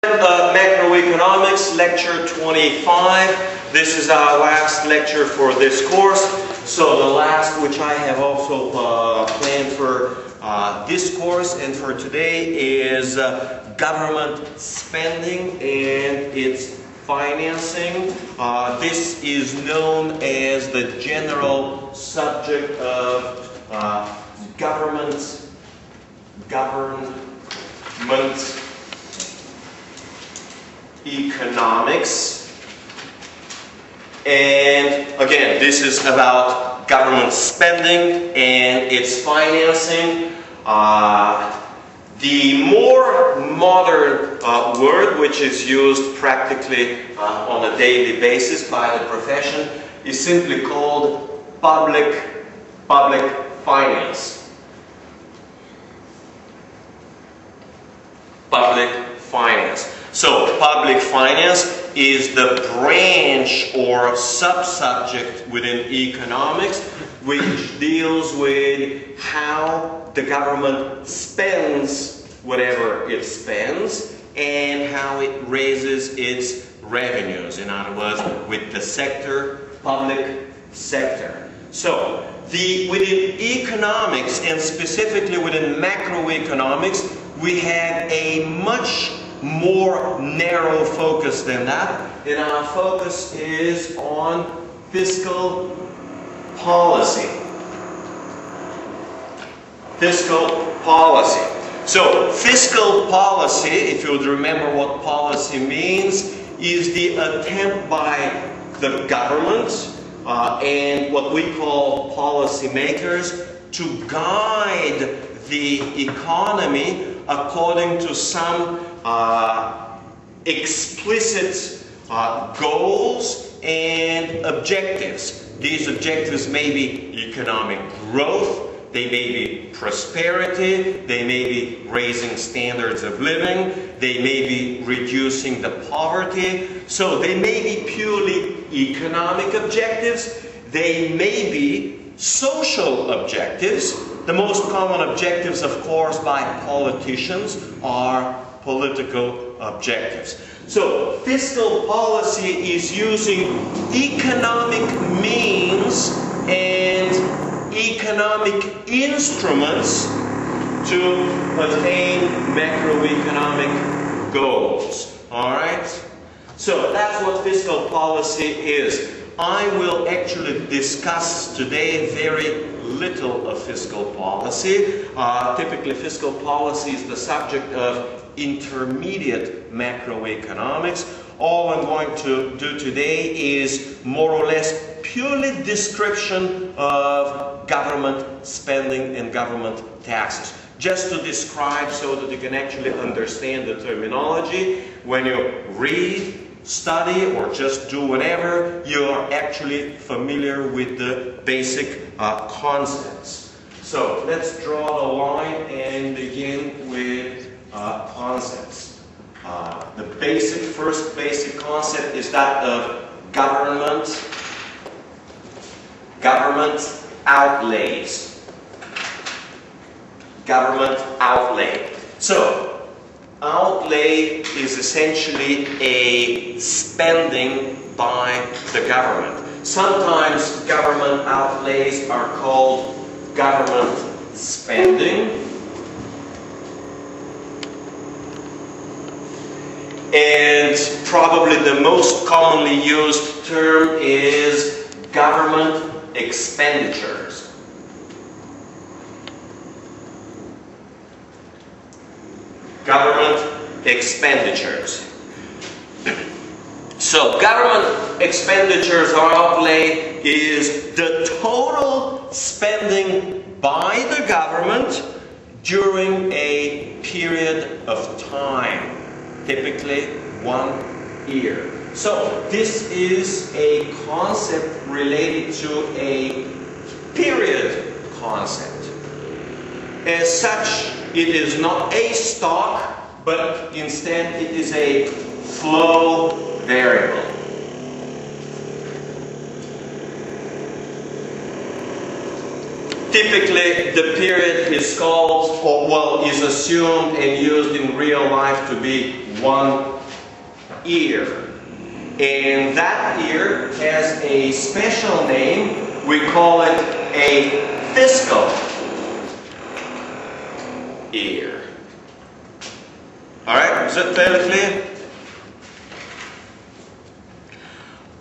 Macroeconomics, lecture 25. This is our last lecture for this course. So the last, which I have also planned for this course and for today, is government spending and its financing. This is known as the general subject of government economics. And again, this is about government spending and its financing. The more modern word, which is used practically on a daily basis by the profession, is simply called public finance. Public finance. So, public finance is the branch or subsubject within economics which deals with how the government spends whatever it spends and how it raises its revenues. In other words, with the sector, public sector. So, within economics and specifically within macroeconomics, we have a much more narrow focus than that, and our focus is on fiscal policy. Fiscal policy. So, fiscal policy, if you would remember what policy means, is the attempt by the government and what we call policymakers to guide the economy according to some explicit goals and objectives. These objectives may be economic growth, they may be prosperity, they may be raising standards of living, they may be reducing the poverty. So they may be purely economic objectives, they may be social objectives. The most common objectives, of course, by politicians are political objectives. So, fiscal policy is using economic means and economic instruments to attain macroeconomic goals. Alright? So, that's what fiscal policy is. I will actually discuss today very little of fiscal policy. Typically, fiscal policy is the subject of intermediate macroeconomics. All I'm going to do today is more or less purely description of government spending and government taxes. Just to describe so that you can actually understand the terminology. When you read, study, or just do whatever, you're actually familiar with the basic concepts. So let's draw the line and begin with concepts. The first basic concept is that of government outlays. Government outlay. So, outlay is essentially a spending by the government. Sometimes government outlays are called government spending. And probably the most commonly used term is government expenditures. Government expenditures. So, government expenditures or outlay is the total spending by the government during a period of time, typically 1 year. So, this is a concept related to a period concept. As such, it is not a stock, but instead it is a flow variable. Typically, the period is called, or well, is assumed and used in real life to be 1 year. And that year has a special name. We call it a fiscal year. Alright, is that fairly clear?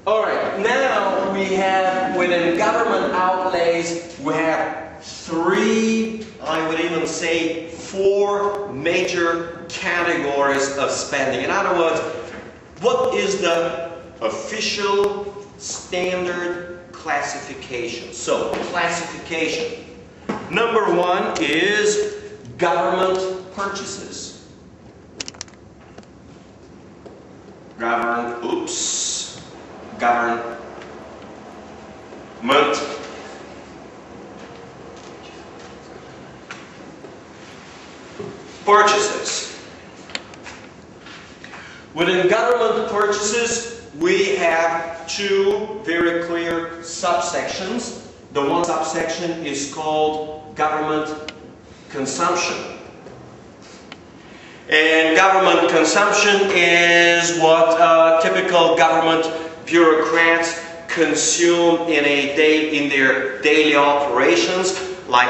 Alright, now we have, within government outlays, we have 3, I would even say 4 major categories of spending. In other words, what is the official standard classification? So, classification. Number 1 is government purchases. Government purchases. Within government purchases, we have 2 very clear subsections. The one subsection is called government consumption. And government consumption is what typical government bureaucrats consume in their daily operations, like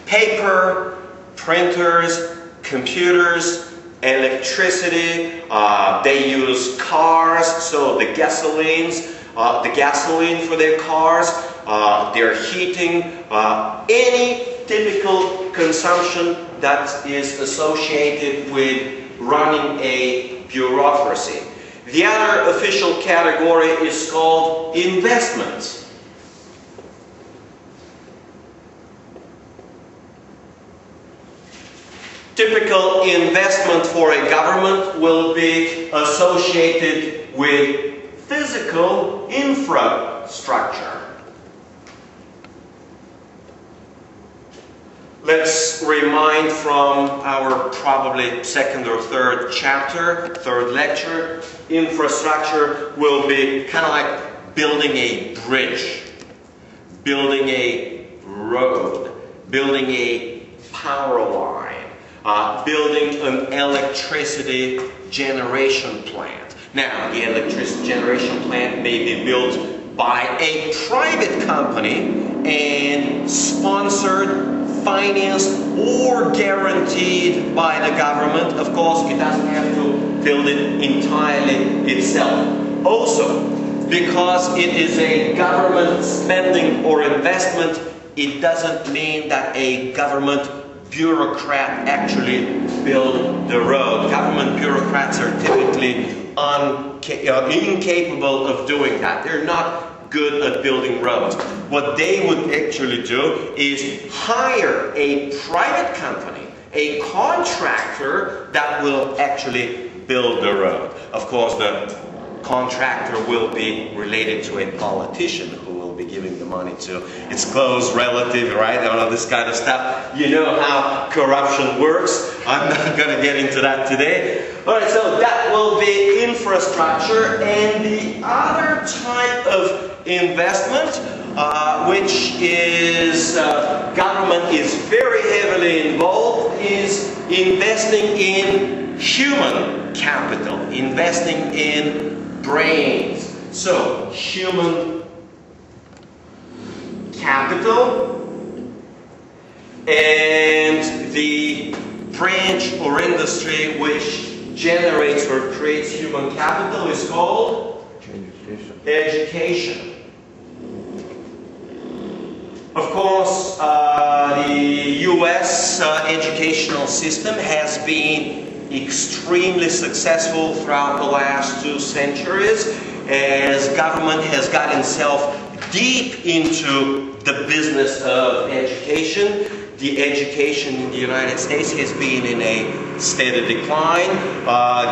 paper, printers, computers, electricity. They use cars, so the gasoline for their cars, their heating, any typical consumption that is associated with running a bureaucracy. The other official category is called investments. Typical investment for a government will be associated with physical infrastructure. Let's remind from our probably second or third chapter, third lecture, infrastructure will be kind of like building a bridge, building a road, building a power line, building an electricity generation plant. Now, the electricity generation plant may be built by a private company and sponsored, financed, or guaranteed by the government. Of course, it doesn't have to build it entirely itself. Also, because it is a government spending or investment, it doesn't mean that a government bureaucrat actually build the road. Government bureaucrats are typically incapable of doing that. They're not good at building roads. What they would actually do is hire a private company, a contractor that will actually build the road. Of course, the contractor will be related to a politician who will be giving the money to its close relative, right? All this kind of stuff. You know how corruption works. I'm not going to get into that today. Alright, so that will be infrastructure. And the other type of investment, which is government is very heavily involved, is investing in human capital, investing in brains. So, human capital, and the branch or industry which generates or creates human capital is called education. Of course, the US educational system has been extremely successful throughout the last 2 centuries, as government has got itself deep into the business of education. The education in the United States has been in a steady decline.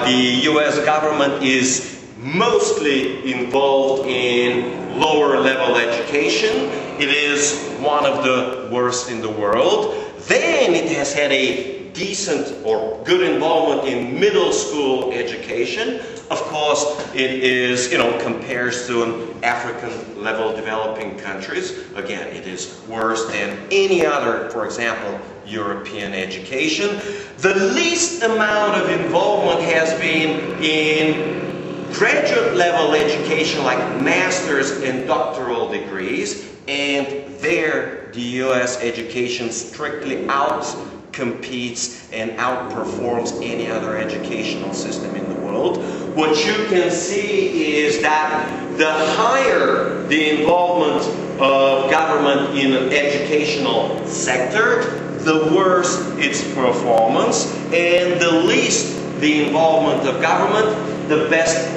The US government is mostly involved in lower level education. It is one of the worst in the world. Then it has had a decent or good involvement in middle school education. Of course, it is, compares to an African level developing countries. Again, it is worse than any other, for example, European education. The least amount of involvement has been in graduate level education like master's and doctoral degrees, and there the US education strictly out-competes and outperforms any other educational system in the world. What you can see is that the higher the involvement of government in an educational sector, the worse its performance, and the least the involvement of government, the best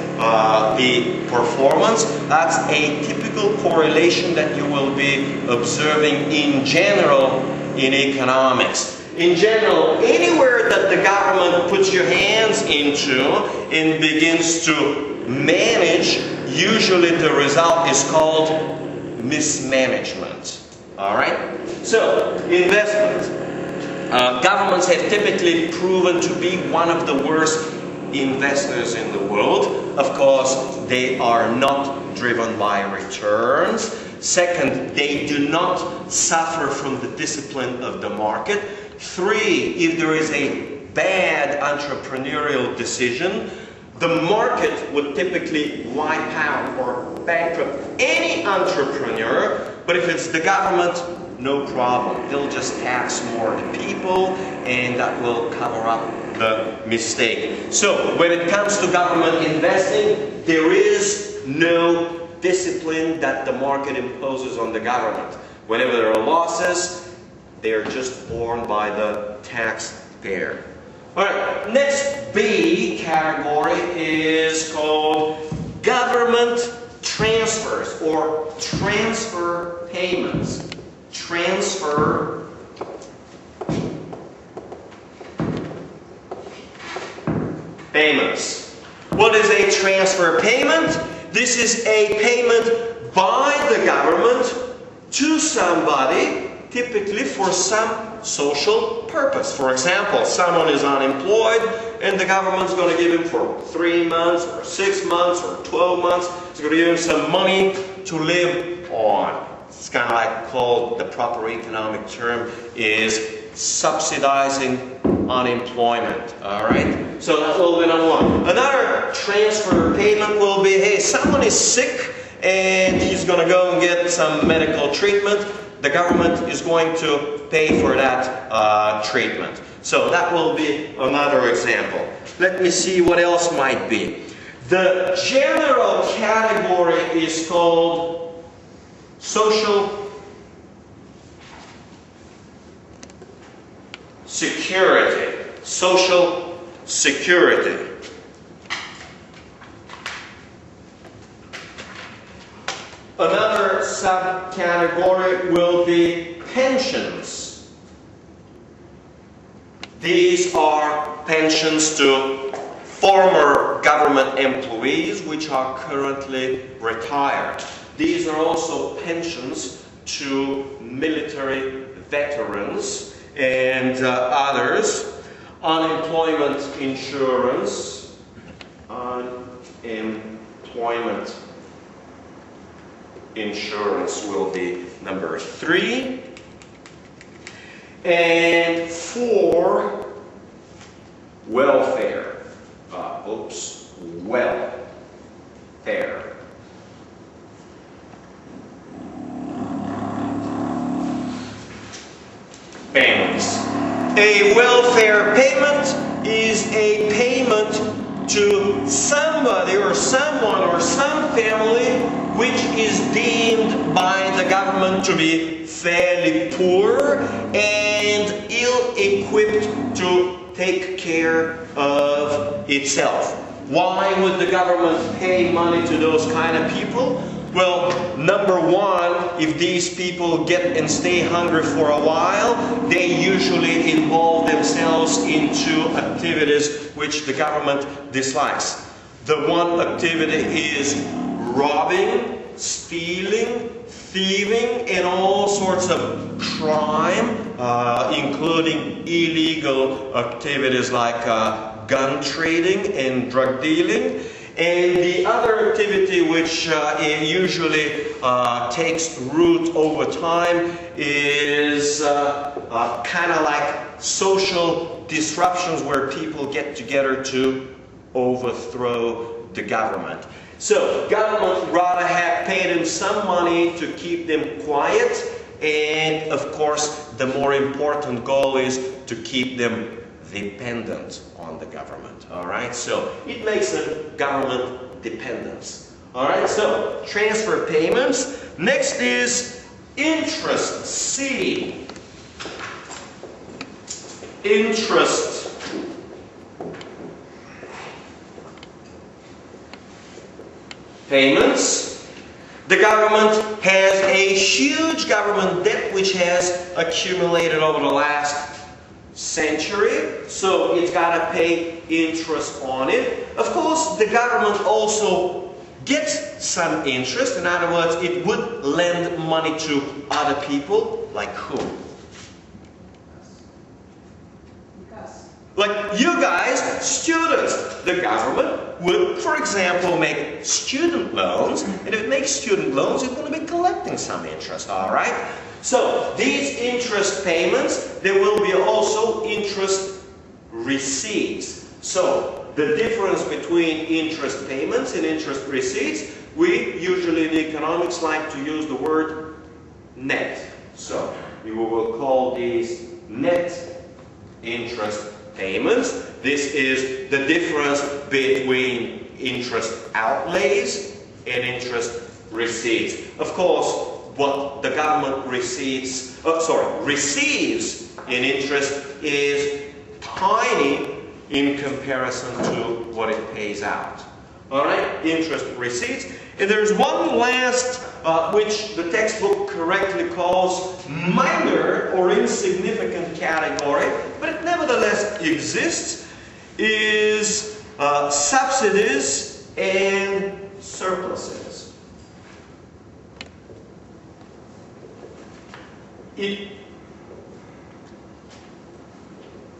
the performance. That's a typical correlation that you will be observing in general in economics. In general, anywhere that the government puts your hands into and begins to manage, usually the result is called mismanagement. Alright? So, investment. Governments have typically proven to be one of the worst investors in the world. Of course, they are not driven by returns. Second, they do not suffer from the discipline of the market. Three, if there is a bad entrepreneurial decision, the market would typically wipe out or bankrupt any entrepreneur, but if it's the government, no problem. They'll just tax more the people, and that will cover up the mistake. So, when it comes to government investing, there is no discipline that the market imposes on the government. Whenever there are losses, they are just borne by the taxpayer. Alright, next B category is called government transfers or transfer payments. Transfer payments. What is a transfer payment? This is a payment by the government to somebody, typically for some social purpose. For example, someone is unemployed and the government's going to give him for 3 months or 6 months or 12 months, it's going to give him some money to live on. It's kind of like called, the proper economic term is subsidizing unemployment. Alright? So that will be number one. Another transfer payment will be, hey, someone is sick and he's going to go and get some medical treatment. The government is going to pay for that treatment. So that will be another example. Let me see what else might be. The general category is called social security. Social security. Another subcategory will be pensions. These are pensions to former government employees which are currently retired. These are also pensions to military veterans and others. Unemployment insurance. Unemployment insurance will be number 3. And 4, welfare. Welfare. Payments. A welfare payment is a payment to somebody or someone or some family which is deemed by the government to be fairly poor and ill-equipped to take care of itself. Why would the government pay money to those kind of people? Well, number one, if these people get and stay hungry for a while, they usually involve themselves into activities which the government dislikes. The one activity is robbing, stealing, thieving, and all sorts of crime, including illegal activities like gun trading and drug dealing. And the other activity which usually takes root over time is kind of like social disruptions where people get together to overthrow the government. So government rather have paid them some money to keep them quiet, and of course the more important goal is to keep them dependent on the government. Alright, so it makes a government dependence. Alright, so transfer payments. Next is interest C. Interest payments. The government has a huge government debt which has accumulated over the last century, so it's got to pay interest on it. Of course, the government also gets some interest. In other words, it would lend money to other people, like who? Like you guys, students. The government would, for example, make student loans, and if it makes student loans, it's going to be collecting some interest, alright? So, these interest payments, there will be also interest receipts. So, the difference between interest payments and interest receipts, we usually in economics like to use the word net. So, we will call these net interest payments. This is the difference between interest outlays and interest receipts. Of course, what the government receives in interest is tiny in comparison to what it pays out. Alright, interest receipts. And there's one last, which the textbook correctly calls minor or insignificant category, but it nevertheless exists, is subsidies and surpluses. It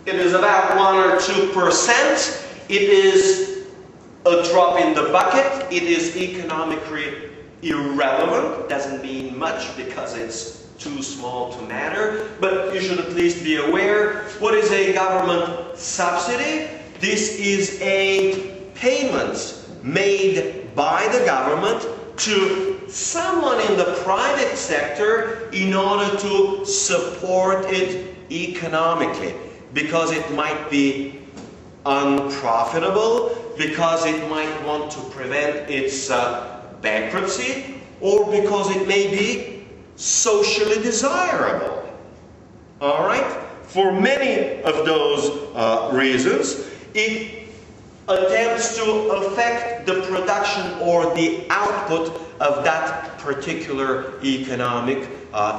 is about 1 or 2%. It is a drop in the bucket. It is economically irrelevant. Doesn't mean much because it's too small to matter. But you should at least be aware. What is a government subsidy? This is a payment made by the government to someone in the private sector in order to support it economically. Because it might be unprofitable, because it might want to prevent its bankruptcy, or because it may be socially desirable. Alright? For many of those reasons, it attempts to affect the production or the output of that particular economic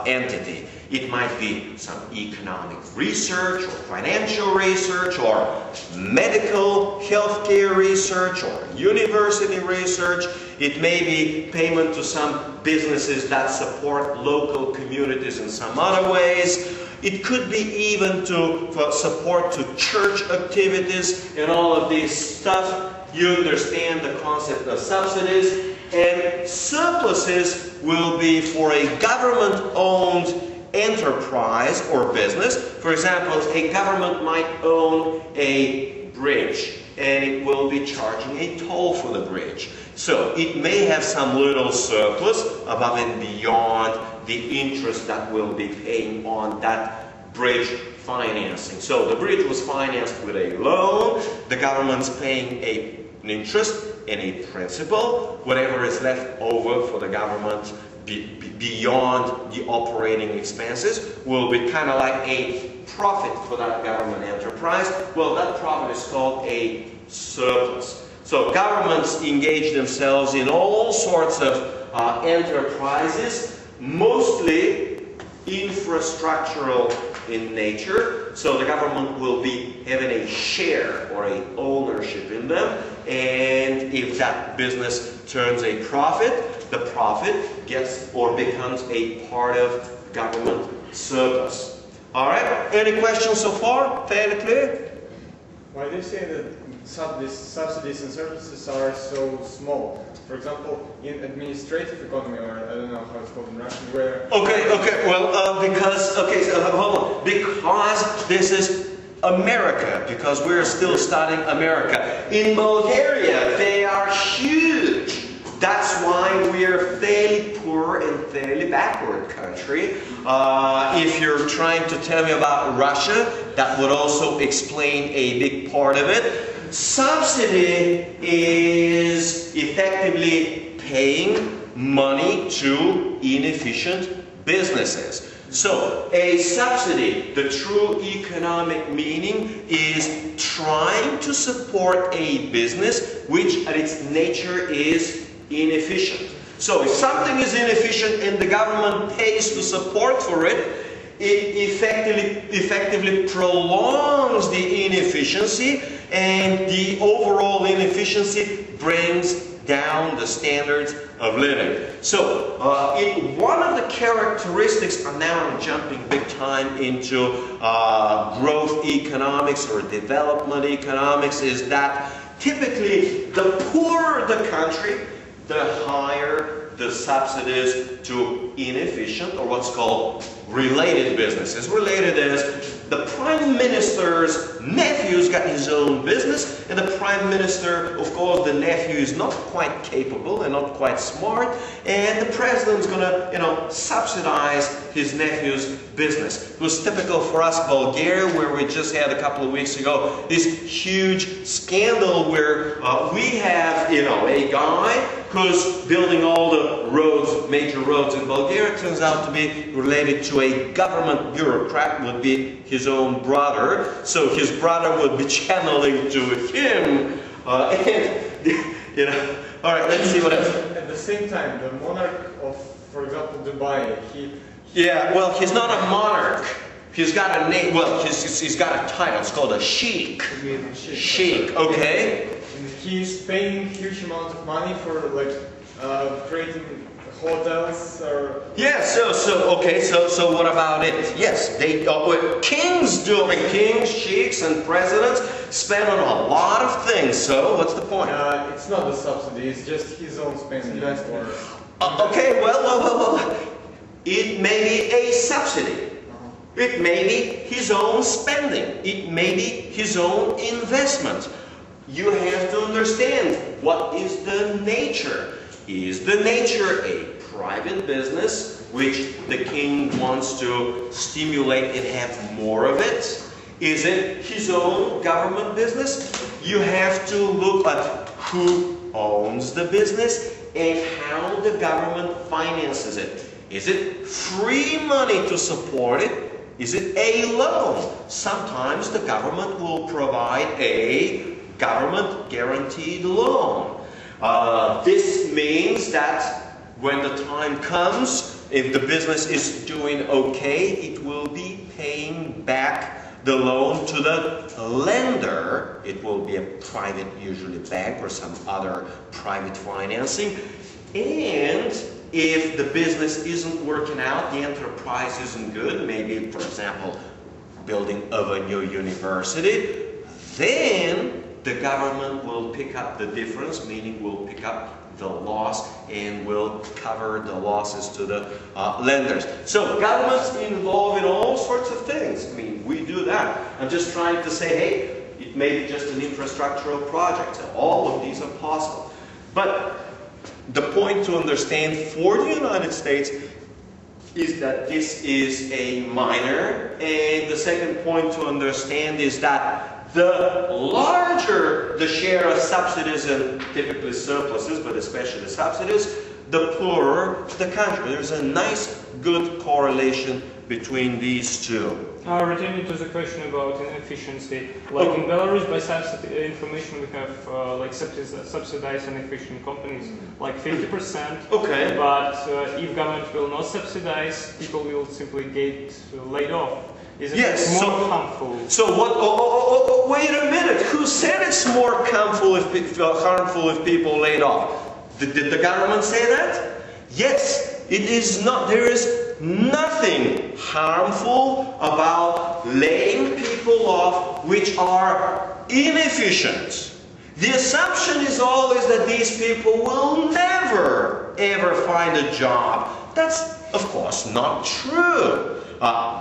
entity. It might be some economic research or financial research or medical healthcare research or university research. It may be payment to some businesses that support local communities in some other ways. It could be even for support to church activities and all of this stuff. You understand the concept of subsidies. And surpluses will be for a government-owned enterprise or business. For example, a government might own a bridge and it will be charging a toll for the bridge. So it may have some little surplus above and beyond the interest that will be paying on that bridge financing. So the bridge was financed with a loan, the government's paying an interest and a principal. Whatever is left over for the government beyond the operating expenses will be kind of like a profit for that government enterprise. Well, that profit is called a surplus. So governments engage themselves in all sorts of enterprises, mostly infrastructural in nature. So the government will be having a share or a ownership in them, and if that business turns a profit, the profit gets or becomes a part of government surplus. Alright, any questions so far? Fairly clear? Why do you say that subsidies and surpluses are so small? For example, in administrative economy, or I don't know how it's called in Russian, where... Okay, well, because this is America, because we're still studying America. In Bulgaria, they are huge. That's why we're fairly poor and fairly backward country. If you're trying to tell me about Russia, that would also explain a big part of it. Subsidy is effectively paying money to inefficient businesses. So, a subsidy, the true economic meaning, is trying to support a business which at its nature is inefficient. So, if something is inefficient and the government pays to support for it, it effectively prolongs the inefficiency, and the overall inefficiency brings down the standards of living. So, one of the characteristics, and now I'm jumping big time into growth economics or development economics, is that typically the poorer the country, the higher the subsidies to inefficient, or what's called related businesses. Related is the Prime Minister's nephew's got his own business, and the Prime Minister, of course, the nephew is not quite capable and not quite smart, and the President's gonna, subsidize his nephew's business. It was typical for us, Bulgaria, where we just had a couple of weeks ago this huge scandal where we have, a guy who's building all the roads, major roads in Bulgaria. It turns out to be related to a government bureaucrat, would be his own brother. So his brother would be channeling to him, all right, let's see what else. At the same time, the monarch of, for example, Dubai, yeah, well, he's not a monarch. He's got a name, well, he's got a title. It's called a sheikh. Sheikh, okay. And he's paying huge amounts of money for, creating hotels or... Yeah, so what about it? Yes, what kings do, kings, sheikhs, and presidents spend on a lot of things, so what's the point? It's not the subsidy, it's just his own spending. Okay, well, it may be a subsidy. It may be his own spending. It may be his own investment. You have to understand, what is the nature? Is the nature a private business which the king wants to stimulate and have more of it? Is it his own government business? You have to look at who owns the business and how the government finances it. Is it free money to support it? Is it a loan? Sometimes the government will provide a government guaranteed loan. This means that when the time comes, if the business is doing okay, it will be paying back the loan to the lender. It will be a private, usually bank or some other private financing. And if the business isn't working out, the enterprise isn't good, maybe, for example, building of a new university, then the government will pick up the difference, meaning will pick up the loss and will cover the losses to the lenders. So government's involved in all sorts of things. We do that. I'm just trying to say, hey, it may be just an infrastructural project. So all of these are possible. But the point to understand for the United States is that this is a minor, and the second point to understand is that the larger the share of subsidies and typically surpluses, but especially subsidies, the poorer the country. There's a nice, good correlation between these two. Returning to the question about inefficiency, like in Belarus, by subsidy information we have subsidized inefficient companies like 50%. Okay. But if government will not subsidize, people will simply get laid off. Is it more harmful? So what? Wait a minute. Who said it's more harmful if people laid off? Did the government say that? Yes. It is not. There is nothing harmful about laying people off which are inefficient. The assumption is always that these people will never ever find a job. That's Of course, not true.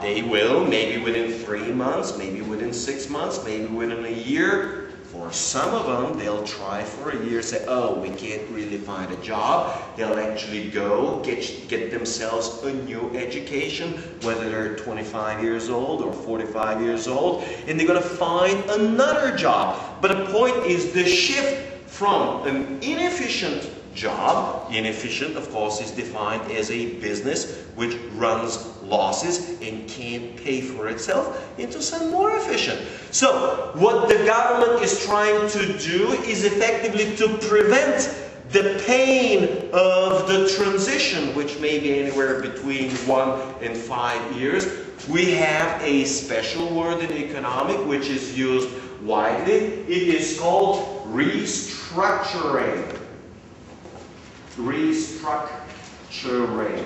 They will, maybe within 3 months, maybe within 6 months, maybe within a year. For some of them, they'll try for a year, say, oh, we can't really find a job. They'll actually go get themselves a new education, whether they're 25 years old or 45 years old, and they're going to find another job. But the point is the shift from an inefficient job, inefficient of course is defined as a business which runs losses and can't pay for itself, into some more efficient. So what the government is trying to do is effectively to prevent the pain of the transition, which may be anywhere between 1 and 5 years. We have a special word in economics which is used widely. It is called restructuring. Restructuring.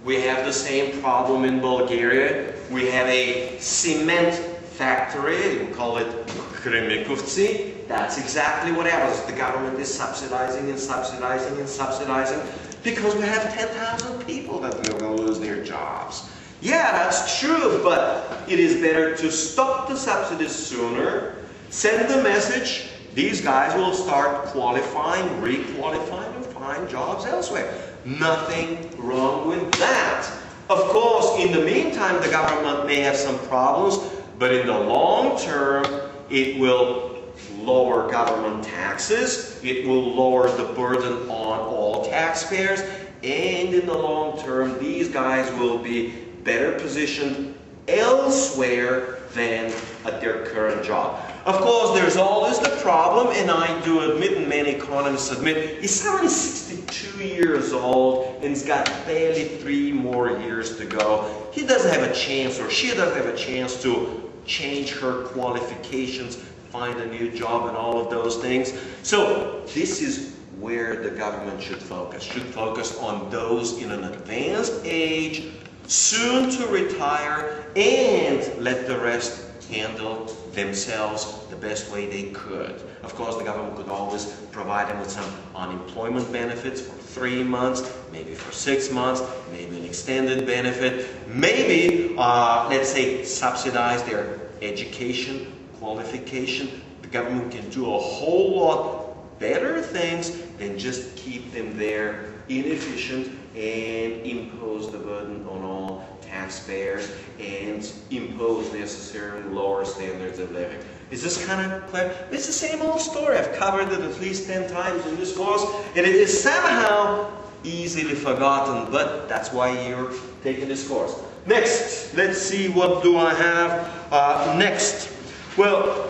We have the same problem in Bulgaria. We have a cement factory, we call it Krassimir. That's exactly what happens. The government is subsidizing and subsidizing and subsidizing because we have 10,000 people that are going to lose their jobs. Yeah, that's true, but it is better to stop the subsidies sooner, send the message. These guys will start qualifying, re-qualifying, and find jobs elsewhere. Nothing wrong with that. Of course, in the meantime, the government may have some problems, but in the long term, it will lower government taxes, it will lower the burden on all taxpayers, and in the long term, these guys will be better positioned elsewhere than at their current job. Of course, there's always the problem, and I do admit, and many economists admit, he's only 62 years old, and he's got barely 3 more years to go. He doesn't have a chance, or she doesn't have a chance to change her qualifications, find a new job, and all of those things. So this is where the government should focus on those in an advanced age, soon to retire, and let the rest handle themselves the best way they could. Of course, the government could always provide them with some unemployment benefits for 3 months, maybe for 6 months, maybe an extended benefit, maybe, let's say, subsidize their education, qualification. The government can do a whole lot better things than just keep them there inefficient and impose the burden on all taxpayers and impose necessarily lower standards of living. Is this kind of clear? It's the same old story. I've covered it at least 10 times in this course, and it is somehow easily forgotten, but that's why you're taking this course. Next, let's see, what do I have next? Well,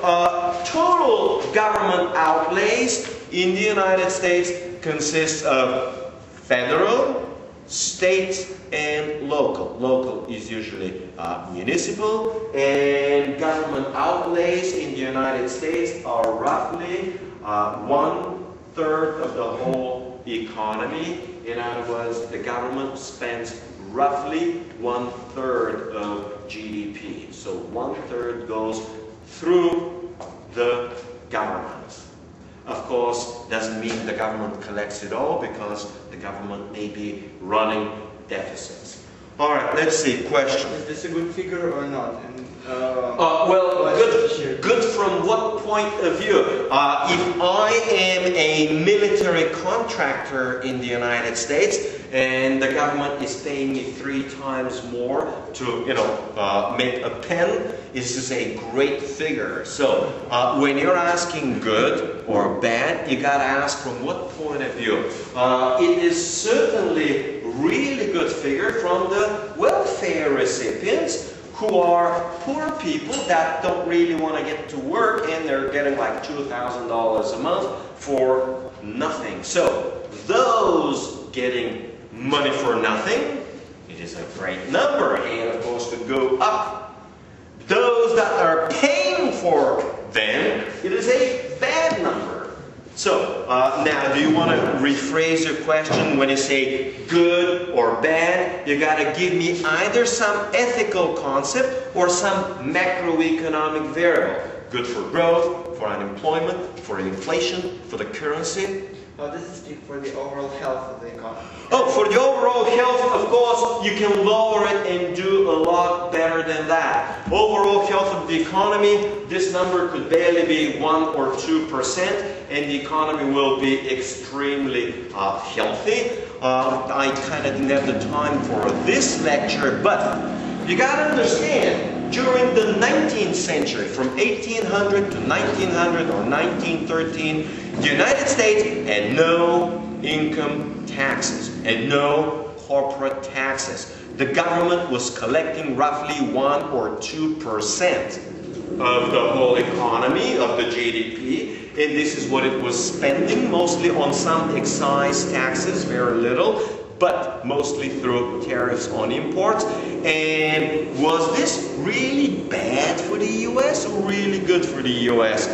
total government outlays in the United States consists of federal, state, and local. Local is usually municipal, and government outlays in the United States are roughly 1/3 of the whole economy. In other words, the government spends roughly 1/3 of GDP. So 1/3 goes through the government. Of course, doesn't mean the government collects it all, because the government may be running deficits. All right, let's see, question. Is this a good figure or not? And, well, good from what point of view? If I am a military contractor in the United States, and the government is paying me 3 times more to, make a pen, this is a great figure. So, when you're asking good or bad, you gotta ask from what point of view. It is certainly really good figure from the welfare recipients, who are poor people that don't really want to get to work, and they're getting like $2,000 a month for nothing. So those getting money for nothing, it is a great number, and of course could go up. Those that are paying for them, it is a bad number. So, now, do you want to rephrase your question? When you say good or bad, you got to give me either some ethical concept or some macroeconomic variable. Good for growth, for unemployment, for inflation, for the currency. How does it speak for the overall health of the economy? Oh, for the overall health, of course, you can lower it and do a lot better than that. Overall health of the economy, this number could barely be 1 or 2%, and the economy will be extremely healthy. I kind of didn't have the time for this lecture, but you got to understand, during the 19th century, from 1800 to 1900 or 1913, the United States had no income taxes and no corporate taxes. The government was collecting roughly 1 or 2% of the whole economy, of the GDP, and this is what it was spending, mostly on some excise taxes, very little, but mostly through tariffs on imports. And was this really bad for the US or really good for the US,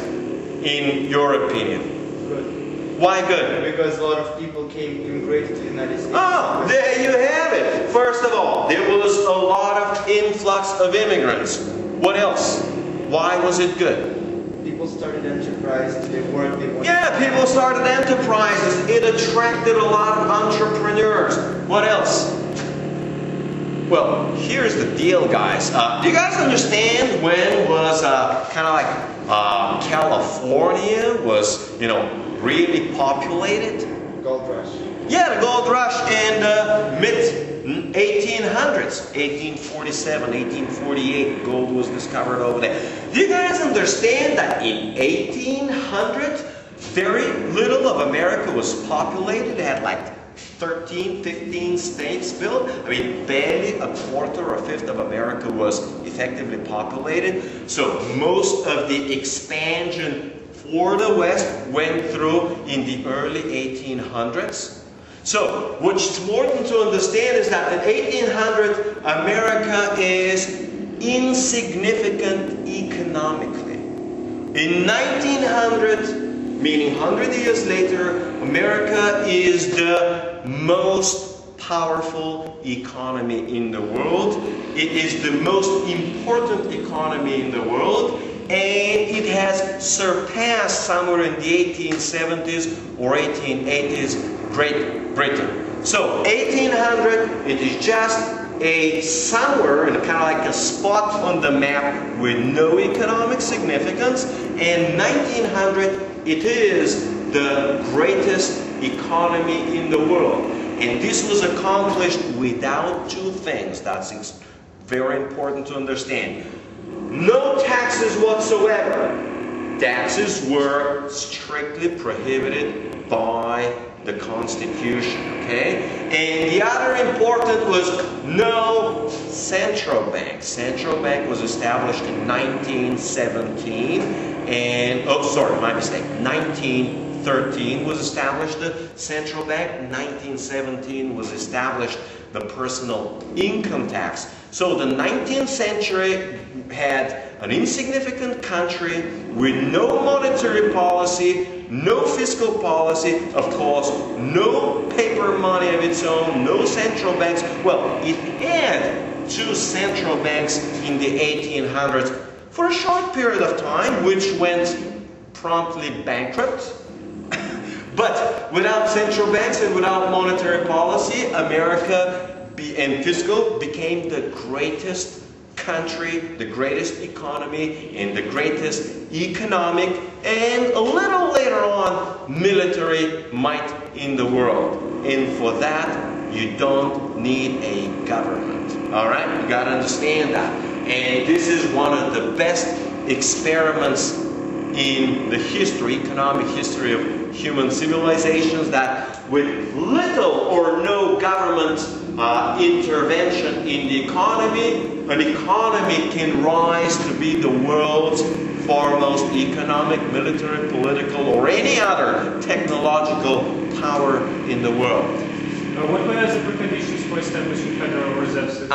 in your opinion? Good. Why good? Because a lot of people immigrated to the United States. Oh, there you have it. First of all, there was a lot of influx of immigrants. What else? Why was it good? People started enterprises, they worked, they wanted. Yeah, people started enterprises. It attracted a lot of entrepreneurs. What else? Well, here's the deal, guys. Do you guys understand when was kind of like California was, really populated? Gold rush. Yeah, the gold rush in the mid-1800s, 1847, 1848, gold was discovered over there. Do you guys understand that in 1800, very little of America was populated? It had like 13, 15 states built. I mean, barely a quarter or a fifth of America was effectively populated. So most of the expansion for the West went through in the early 1800s. So, what's important to understand is that in 1800, America is insignificant economically. In 1900, meaning 100 years later, America is the most powerful economy in the world. It is the most important economy in the world, and it has surpassed somewhere in the 1870s or 1880s Great Britain. So 1800, it is just a somewhere, and kind of like a spot on the map with no economic significance, and 1900, it is the greatest economy in the world. And this was accomplished without two things. That's very important to understand. No taxes whatsoever. Taxes were strictly prohibited by the Constitution, okay? And the other important was no central bank. Central bank was established in 1917, and, oh, sorry, my mistake, 1913 was established the central bank, 1917 was established the personal income tax. So the 19th century had an insignificant country with no monetary policy, no fiscal policy, of course, no paper money of its own, no central banks. Well, it had two central banks in the 1800s for a short period of time, which went promptly bankrupt. But without central banks and without monetary policy, America and fiscal became the greatest country, the greatest economy, and the greatest economic, and a little later on, military might in the world. And for that, you don't need a government. All right? You got to understand that. And this is one of the best experiments in the history, economic history of human civilizations, that with little or no government intervention in the economy, an economy can rise to be the world's foremost economic, military, political, or any other technological power in the world. What were the preconditions for establishing Federal Reserve System?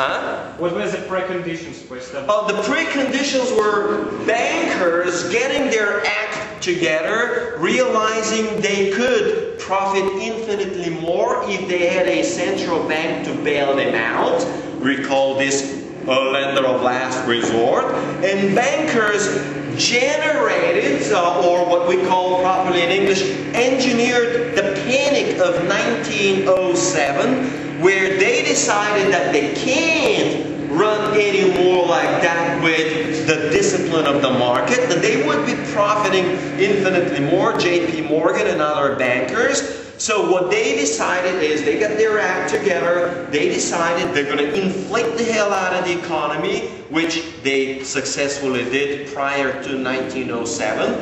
What were the preconditions for establishing? Oh, the preconditions were bankers getting their act together, realizing they could profit infinitely more if they had a central bank to bail them out. We call this a lender of last resort. And bankers generated, or what we call properly in English, engineered the panic of 1907, where they decided that they can't run anymore like that with the discipline of the market, that they would be profiting infinitely more, JP Morgan and other bankers. So what they decided is, they got their act together, they decided they're going to inflate the hell out of the economy, which they successfully did prior to 1907.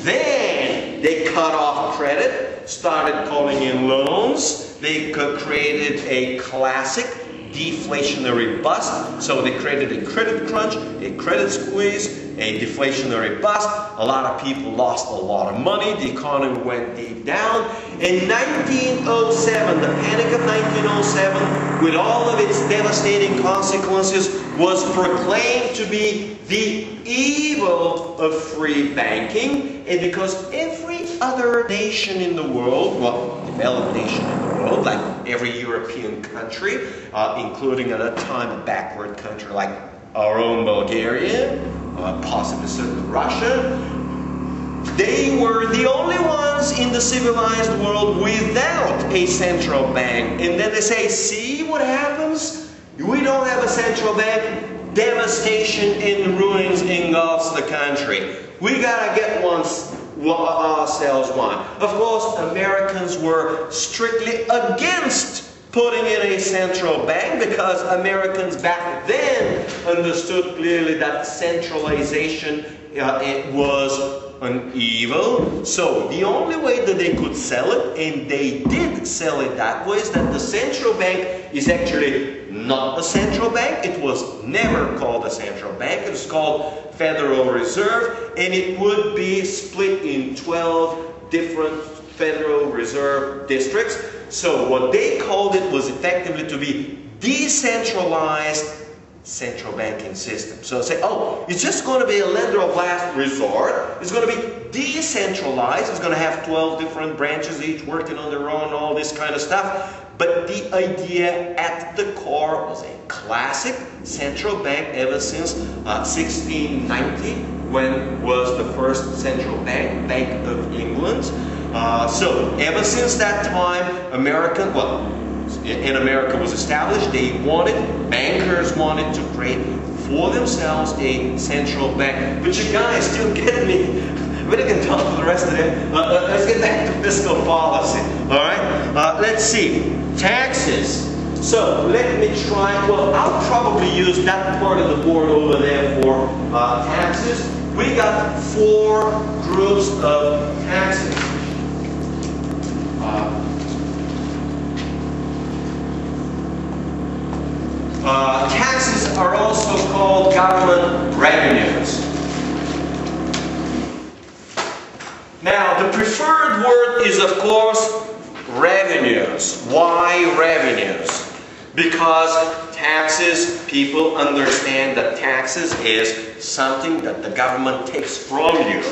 Then they cut off credit, started calling in loans, they created a classic deflationary bust. So they created a credit crunch, a credit squeeze, a deflationary bust. A lot of people lost a lot of money. The economy went deep down. In 1907, the panic of 1907, with all of its devastating consequences, was proclaimed to be the evil of free banking. And because every other nation in the world, well, developed nation in the world, like every European country, including at that time a backward country like our own Bulgaria, possibly certain Russia, they were the only ones in the civilized world without a central bank. And then they say, see what happens? We don't have a central bank. Devastation and ruins engulfs the country. We gotta get ourselves one. Of course, Americans were strictly against putting in a central bank, because Americans back then understood clearly that centralization it was an evil. So the only way that they could sell it, and they did sell it that way, is that the central bank is actually not a central bank. It was never called a central bank. It was called Federal Reserve, and it would be split in 12 different Federal Reserve districts. So what they called it was effectively to be decentralized central banking system. So say, oh, it's just going to be a lender of last resort. It's going to be decentralized. It's going to have 12 different branches, each working on their own, all this kind of stuff. But the idea at the core was a classic central bank ever since 1690, when was the first central bank, Bank of England. So ever since that time, America was established. They bankers wanted to create for themselves a central bank. But you guys still get me. We can talk for the rest of it. Let's get back to fiscal policy. All right. Let's see. Taxes. So let me try. Well, I'll probably use that part of the board over there for taxes. We got 4 groups of taxes. Taxes are also called government revenues. Now, the preferred word is, of course, revenues. Why revenues? Because taxes, people understand that taxes is something that the government takes from you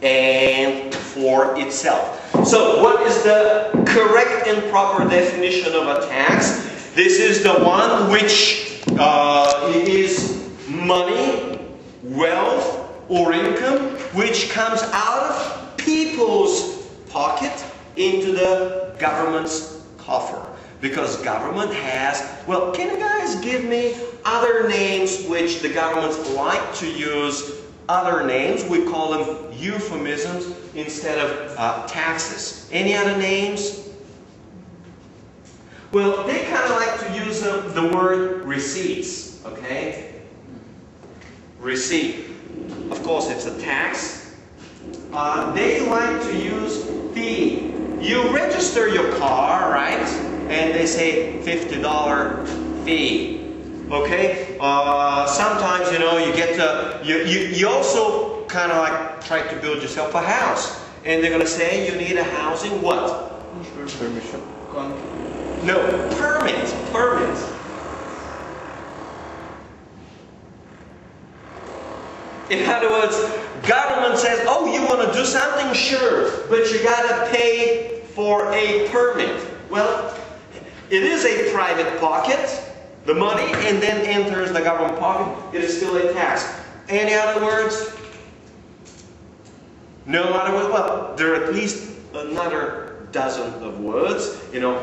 and for itself. So, what is the correct and proper definition of a tax? This is the one which is money, wealth, or income which comes out of people's pocket into the government's coffer. Because government has, well, can you guys give me other names which the governments like to use? Other names, we call them euphemisms instead of taxes. Any other names? Well, they kind of like to use the word receipts, okay? Receipt. Of course, it's a tax. They like to use fee. You register your car, right? And they say $50 fee. Okay? Sometimes, you know, you get to, you also kind of like try to build yourself a house. And they're going to say you need a housing what? Insurance permission. No, permit. In other words, government says, oh, you want to do something? Sure, but you got to pay for a permit. Well, it is a private pocket, the money, and then enters the government pocket. It is still a tax. Any other words? No other word. Well, there are at least another dozen of words,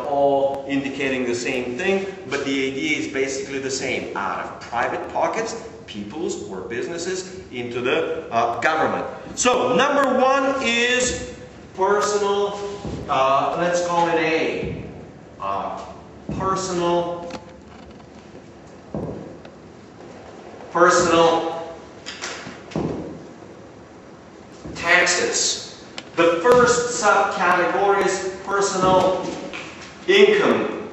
all indicating the same thing, but the idea is basically the same. Out of private pockets, people's or businesses, into the government. So, number one is personal, let's call it A. Personal taxes. The first subcategory is personal income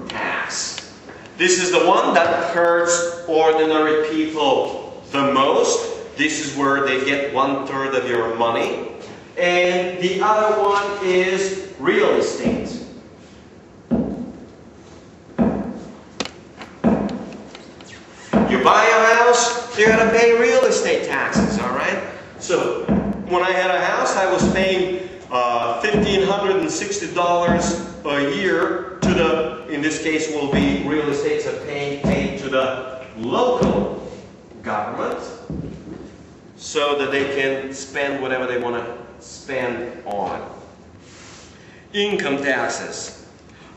tax. This is the one that hurts ordinary people the most. This is where they get 1/3 of your money. And the other one is real estate. You buy a house, you gotta pay real estate taxes, alright? So, when I had a house, I was paying $1,560 a year to the, in this case will be real estate, so paid to the local government so that they can spend whatever they want to spend on. Income taxes.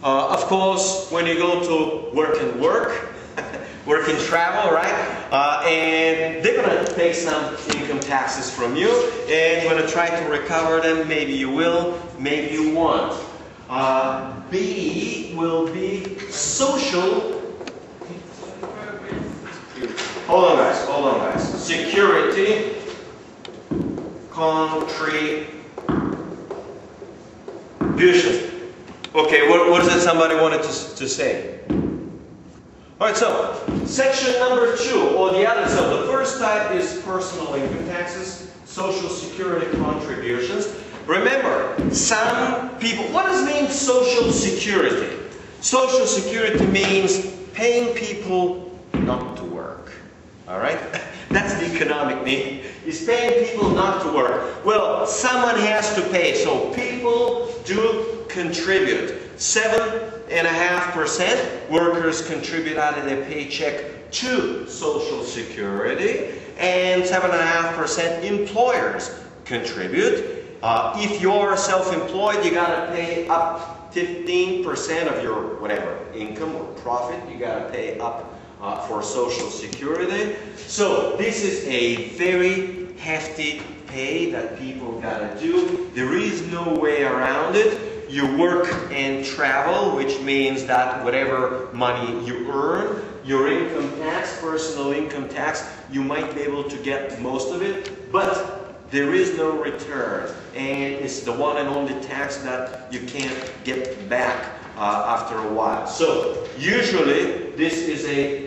Of course, when you go to work and travel, right? And they're going to take some income taxes from you, and you're going to try to recover them. Maybe you will, maybe you won't. B will be social. Hold on, guys. Security contributions. Okay, what is it somebody wanted to say? Alright, so, section number 2, or the other, so the first type is personal income taxes, social security contributions. Remember, some people, what does it mean social security? Social security means paying people not to work. Alright? That's the economic need, is paying people not to work. Well, someone has to pay, so people do contribute. 7.5% workers contribute out of their paycheck to Social Security, and 7.5% employers contribute. If you're self-employed, you gotta pay up 15% of your whatever income or profit. You gotta pay up for Social Security. So this is a very hefty pay that people gotta do. There is no way around it. You work and travel, which means that whatever money you earn, your income tax, personal income tax, you might be able to get most of it, but there is no return. And it's the one and only tax that you can't get back after a while. So usually this is a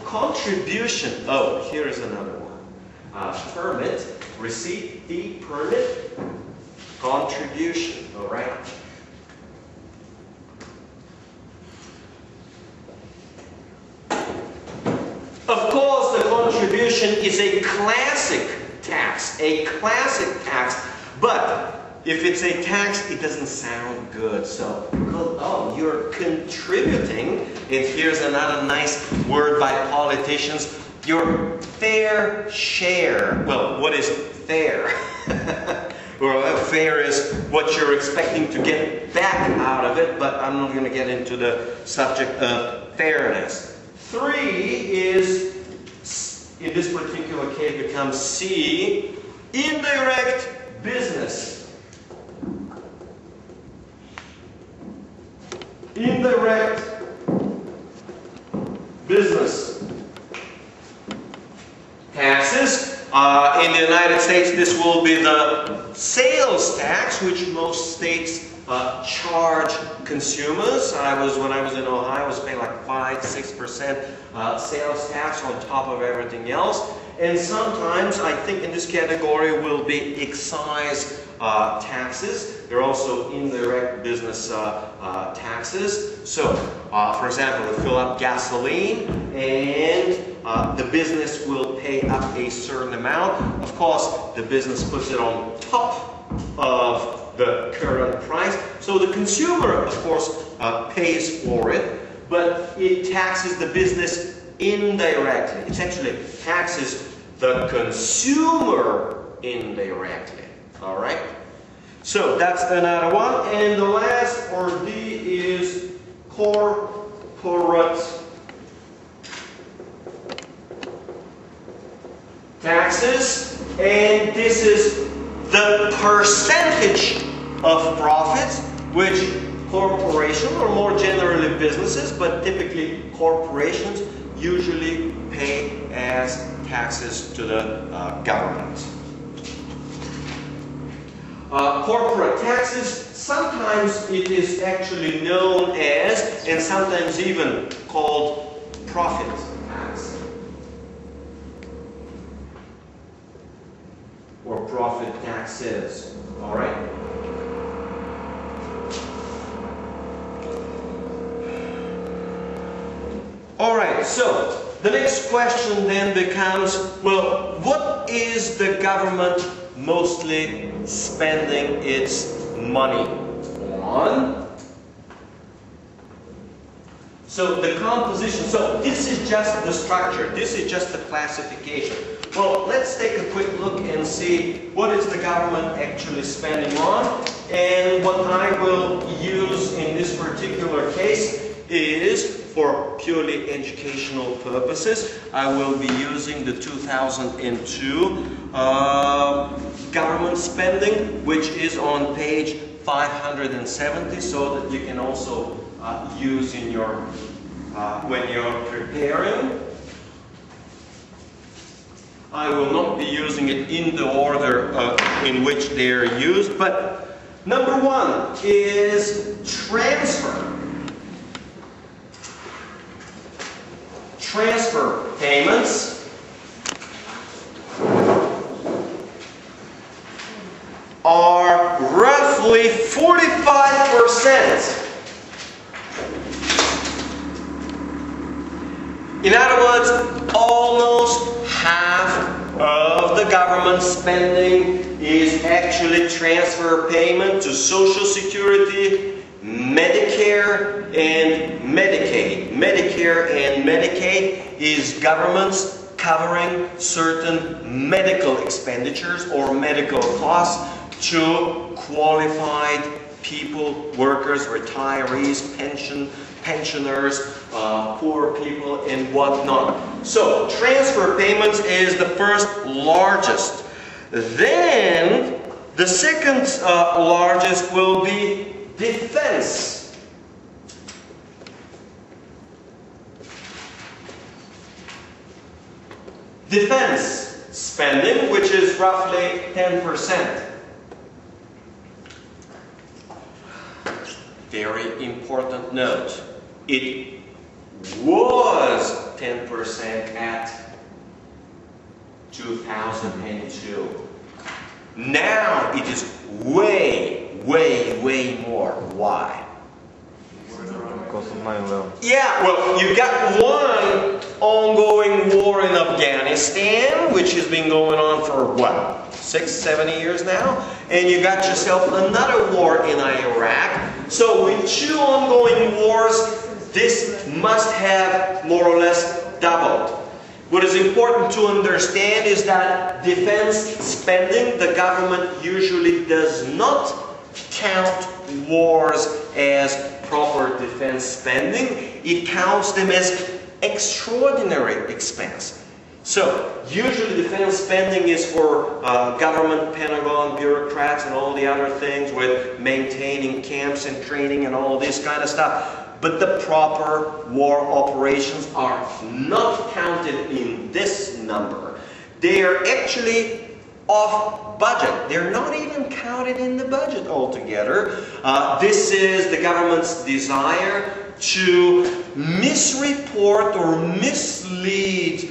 contribution. Oh, here is another one. Permit, receipt, fee, permit, contribution. All right. Of course, the contribution is a classic tax, but if it's a tax, it doesn't sound good. So, oh, you're contributing, and here's another nice word by politicians, your fair share. Well, what is fair? Well, fair is what you're expecting to get back out of it, but I'm not going to get into the subject of fairness. 3 is, in this particular case, becomes C, indirect business. Indirect business taxes. In the United States, this will be the sales tax, which most states charge consumers. When I was in Ohio, I was paying like 5-6% sales tax on top of everything else. And sometimes, I think in this category will be excise taxes. There are also indirect business taxes. So, for example, you fill up gasoline and the business will pay up a certain amount. Of course, the business puts it on top of the current price. So the consumer, of course, pays for it, but it taxes the business indirectly. It actually taxes the consumer indirectly. All right. So that's another one. And the last for D is corporate taxes. And this is the percentage of profits which corporations, or more generally businesses, but typically corporations, usually pay as taxes to the government. Corporate taxes, sometimes it is actually known as, and sometimes even called, profit tax. Or profit taxes, all right? All right, so the next question then becomes, well, what is the government mostly spending its money on? So the composition, so this is just the structure, this is just the classification. Well, let's take a quick look and see what is the government actually spending on. And what I will use in this particular case is, for purely educational purposes, I will be using the 2002 government spending, which is on page 570, so that you can also use in your when you're preparing. I will not be using it in the order in which they are used, but number one is transfer. Transfer payments are roughly 45%. In other words, almost half of the government spending is actually transfer payment to Social Security, Medicare and Medicaid. Medicare and Medicaid is governments covering certain medical expenditures or medical costs to qualified people, workers, retirees, pensioners, poor people, and whatnot. So transfer payments is the first largest. Then the second largest will be defense. Defense spending, which is roughly 10%. Very important note. It was 10% at 2002. Now it is way more. Why? Because of 9/11. Yeah, well, you got one ongoing war in Afghanistan, which has been going on for what, 6-7 years now, and you got yourself another war in Iraq. So with two ongoing wars, this must have more or less doubled. What is important to understand is that defense spending, the government usually does not count wars as proper defense spending. It counts them as extraordinary expense. So, usually defense spending is for government, Pentagon, bureaucrats, and all the other things with maintaining camps and training and all this kind of stuff. But the proper war operations are not counted in this number. They are actually off budget. They're not even counted in the budget altogether. This is the government's desire to misreport or mislead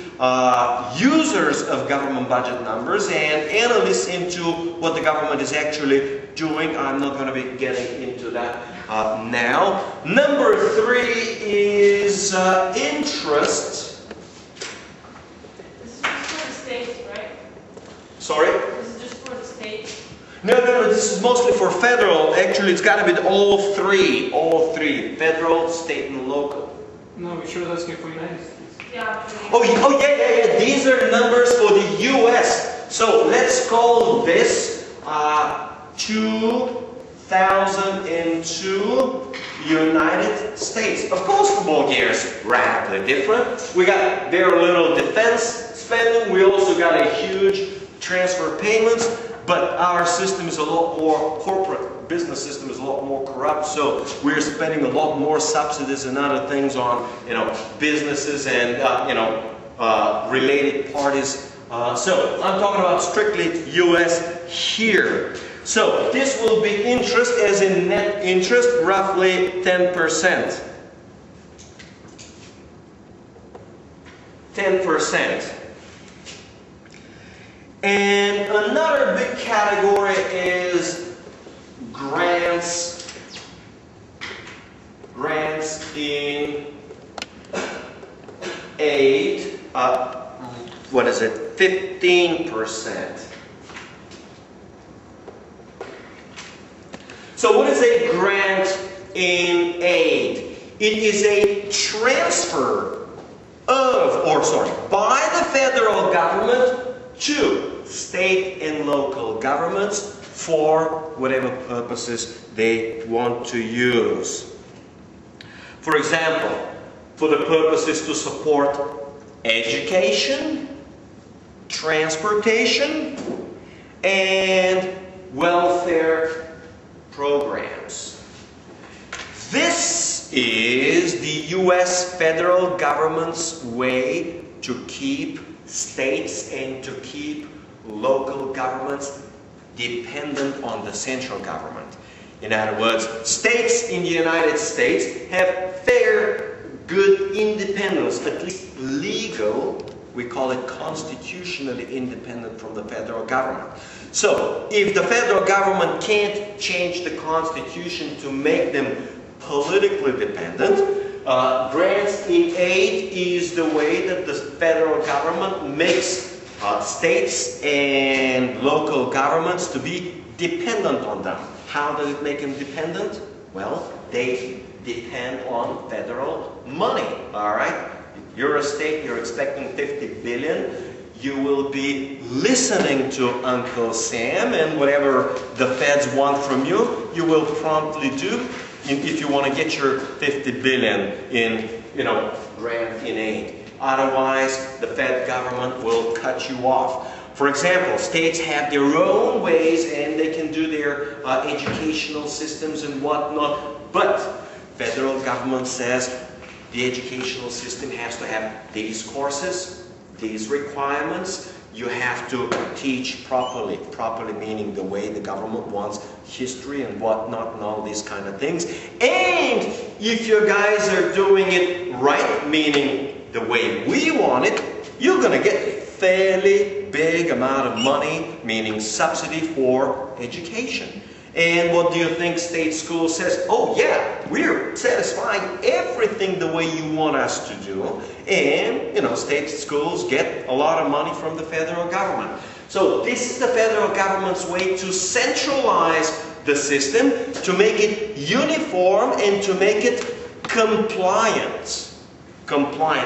users of government budget numbers and analysts into what the government is actually doing. I'm not going to be getting into that now. Number 3 is interest. This is just for the states, right? Sorry? This is just for the states. No, this is mostly for federal. Actually, it's got to be all three. Federal, state, and local. No, we should asking for United States. Yeah. Oh, yeah. These are numbers for the U.S. So let's call this 2002 United States. Of course, Bulgaria is radically different. We got very little defense spending. We also got a huge transfer payments, but our system is a lot more corporate. Business system is a lot more corrupt, so we're spending a lot more subsidies and other things on, businesses and related parties. So I'm talking about strictly U.S. here. So this will be interest, as in net interest, roughly 10%. 10%. And another big category is grants in aid. What is it? 15%. So what is a grant in aid? It is a transfer by the federal government to state and local governments for whatever purposes they want to use. For example, for the purposes to support education, transportation, and welfare programs. This is the US federal government's way to keep states and to keep local governments dependent on the central government. In other words, states in the United States have fair, good independence, at least legal, we call it constitutionally independent from the federal government. So, if the federal government can't change the constitution to make them politically dependent, grants in aid is the way that the federal government makes states and local governments to be dependent on them. How does it make them dependent? Well, they depend on federal money, all right? You're a state, you're expecting 50 billion, you will be listening to Uncle Sam, and whatever the feds want from you, you will promptly do if you want to get your 50 billion in, grant in aid. Otherwise, the Fed government will cut you off. For example, states have their own ways and they can do their educational systems and whatnot, but federal government says the educational system has to have these courses, these requirements. You have to teach properly meaning the way the government wants, history and whatnot and all these kind of things. And if you guys are doing it right, meaning the way we want it, you're going to get a fairly big amount of money, meaning subsidy for education. And what do you think state school says? Oh yeah, we're satisfying everything the way you want us to do. And, state schools get a lot of money from the federal government. So this is the federal government's way to centralize the system, to make it uniform and to make it compliant.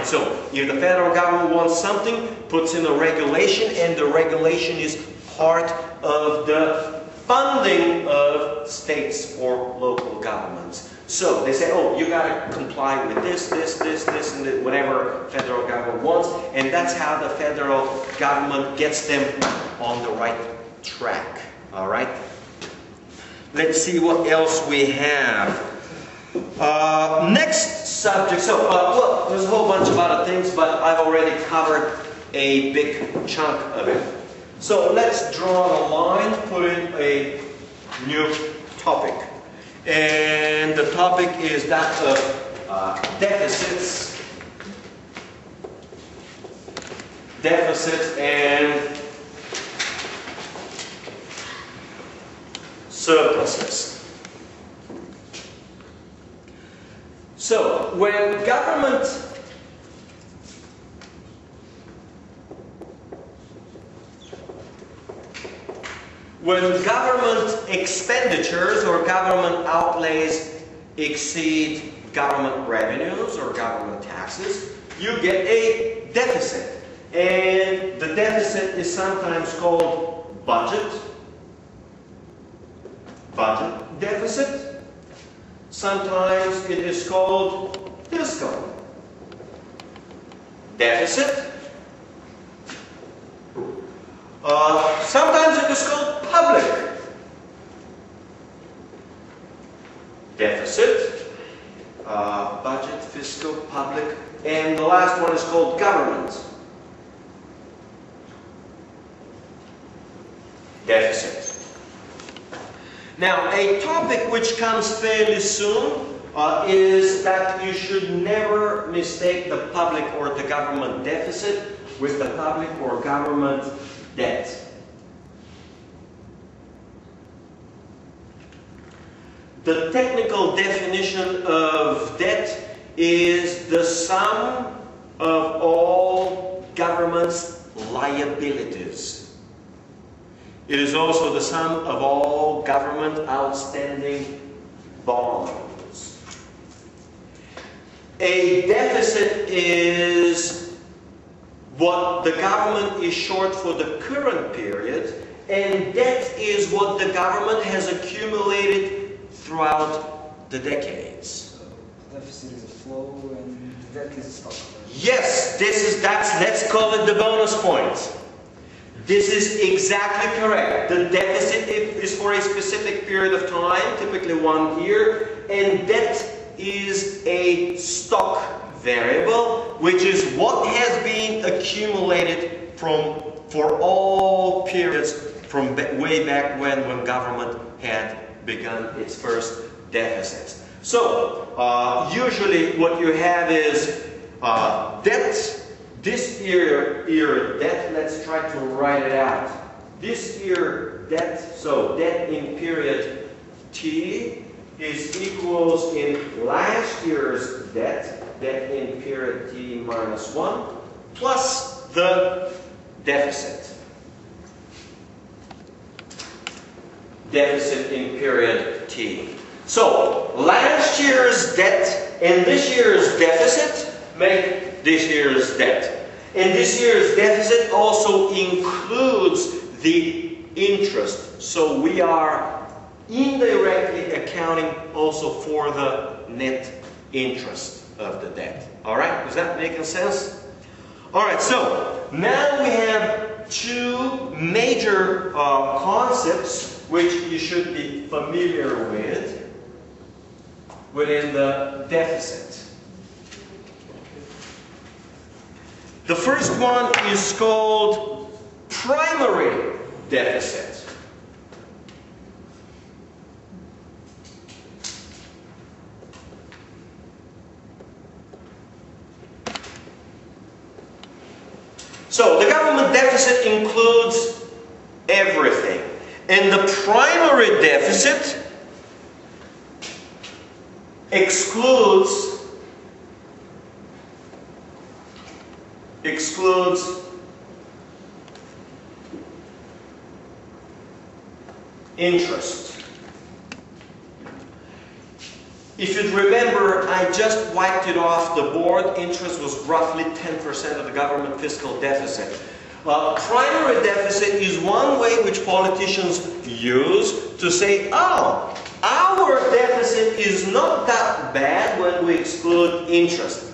So if the federal government wants something, puts in a regulation, and the regulation is part of the funding of states or local governments. So they say, oh, you got to comply with this, and whatever federal government wants, and that's how the federal government gets them on the right track. All right? Let's see what else we have. Next subject. So, well, there's a whole bunch of other things, but I've already covered a big chunk of it. So let's draw a line, put in a new topic. And the topic is that of deficits and surpluses. So, when government expenditures or government outlays exceed government revenues or government taxes, you get a deficit. And the deficit is sometimes called budget, budget deficit. Sometimes it is called fiscal deficit. Sometimes it is called public deficit, budget, fiscal, public, and the last one is called government deficit. Now, a topic which comes fairly soon is that you should never mistake the public or the government deficit with the public or government debt. The technical definition of debt is the sum of all government's liabilities. It is also the sum of all government outstanding bonds. A deficit is what the government is short for the current period, and debt is what the government has accumulated throughout the decades. Deficit is a flow and debt is a stock. Yes, let's call it the bonus point. This is exactly correct. The deficit is for a specific period of time, typically 1 year, and debt is a stock variable, which is what has been accumulated for all periods from way back when government had begun its first deficits. So, usually what you have is debt. This year debt, let's try to write it out. This year debt, so debt in period T is equals in last year's debt in period T minus 1, plus the deficit. Deficit in period T. So, last year's debt and this year's deficit make this year's debt. And this year's deficit also includes the interest. So we are indirectly accounting also for the net interest of the debt. Alright, is that making sense? Alright, so now we have two major concepts which you should be familiar with within the deficit. The first one is called primary deficit. So the government deficit includes everything. And the primary deficit excludes interest. If you'd remember, I just wiped it off the board. Interest was roughly 10% of the government fiscal deficit. Primary deficit is one way which politicians use to say, oh, our deficit is not that bad when we exclude interest,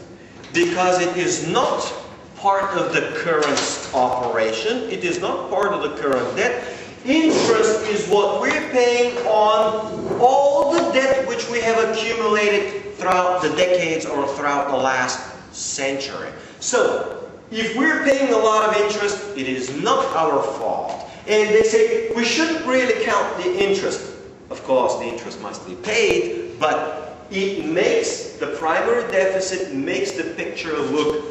because it is not part of the current operation, it is not part of the current debt. Interest is what we're paying on all the debt which we have accumulated throughout the decades or throughout the last century. So, if we're paying a lot of interest, it is not our fault. And they say, we shouldn't really count the interest. Of course, the interest must be paid, but it makes the primary deficit, makes the picture look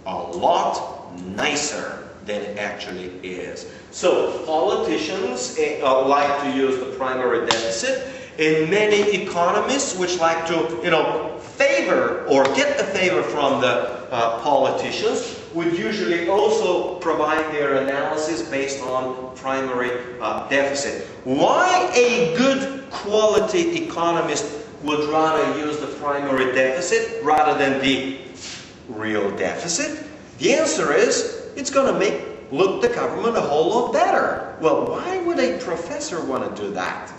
a lot nicer than it actually is. So politicians like to use the primary deficit, and many economists which like to favor or get a favor from the politicians would usually also provide their analysis based on primary deficit. Why a good quality economist would rather use the primary deficit rather than the real deficit? The answer is, it's going to make look the government a whole lot better. Well, why would a professor want to do that?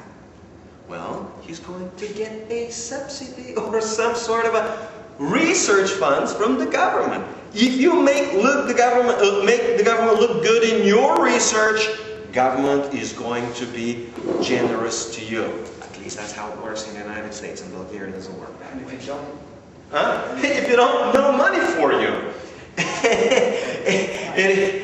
Well, he's going to get a subsidy or some sort of a research funds from the government. If you make the government look good in your research, government is going to be generous to you. At least that's how it works in the United States. In Bulgaria, it doesn't work that way. If you don't, If you don't, no money for you.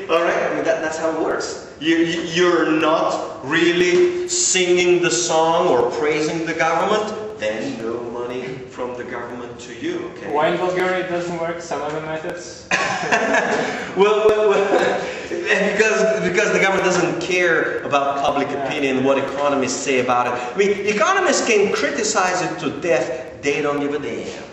All right, I mean, that's how it works. You're not really singing the song or praising the government, then no money from the government to you. Okay? Why in Bulgaria it doesn't work? Some other methods? well, because the government doesn't care about public opinion, what economists say about it. I mean, economists can criticize it to death, they don't give a damn.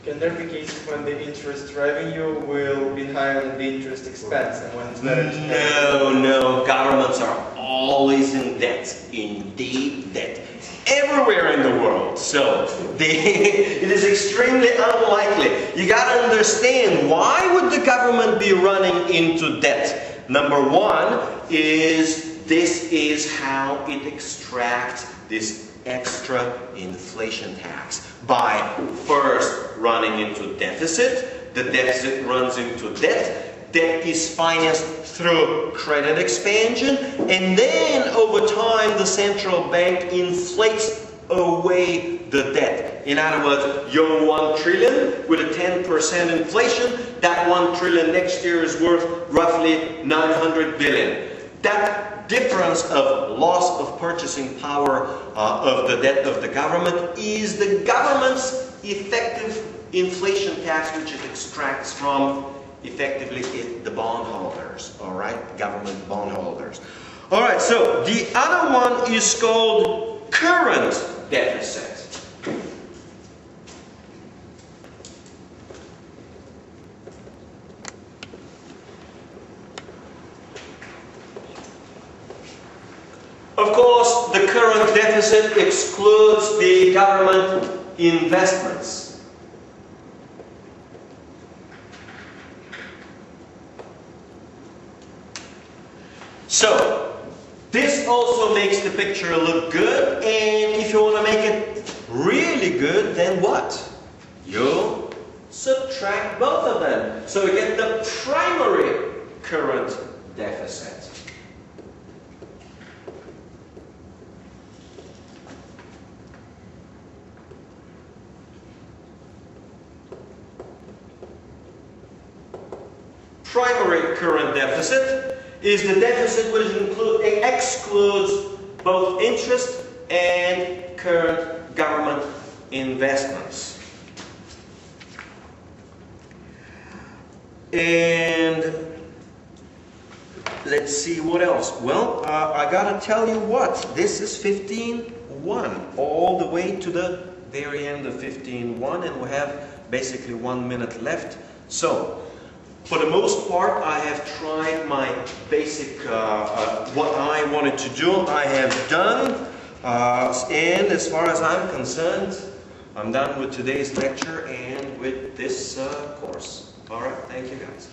Can there be cases when the interest revenue will be higher than the interest expense, and when it's better to pay? No, governments are always in debt, in deep debt, everywhere in the world. So it is extremely unlikely. You got to understand, why would the government be running into debt? Number one is, this is how it extracts this extra inflation tax, by first running into deficit. The deficit runs into debt. Debt is financed through credit expansion, and then over time the central bank inflates away the debt. In other words, your 1 trillion with a 10% inflation, that 1 trillion next year is worth roughly 900 billion. That difference of loss of purchasing power of the debt of the government is the government's effective inflation tax, which it extracts from effectively the bondholders, all right, government bondholders. All right, so the other one is called current deficit. Of course, the current deficit excludes the government investments. So, this also makes the picture look good, and if you want to make it really good, then what? You subtract both of them. So you get the primary current deficit. Primary current deficit is the deficit which excludes both interest and current government investments. And let's see what else. Well, I gotta tell you what, this is 15.1, all the way to the very end of 15.1, and we have basically 1 minute left. So, for the most part, I have tried my basic, what I wanted to do, I have done. And as far as I'm concerned, I'm done with today's lecture and with this course. All right, thank you guys.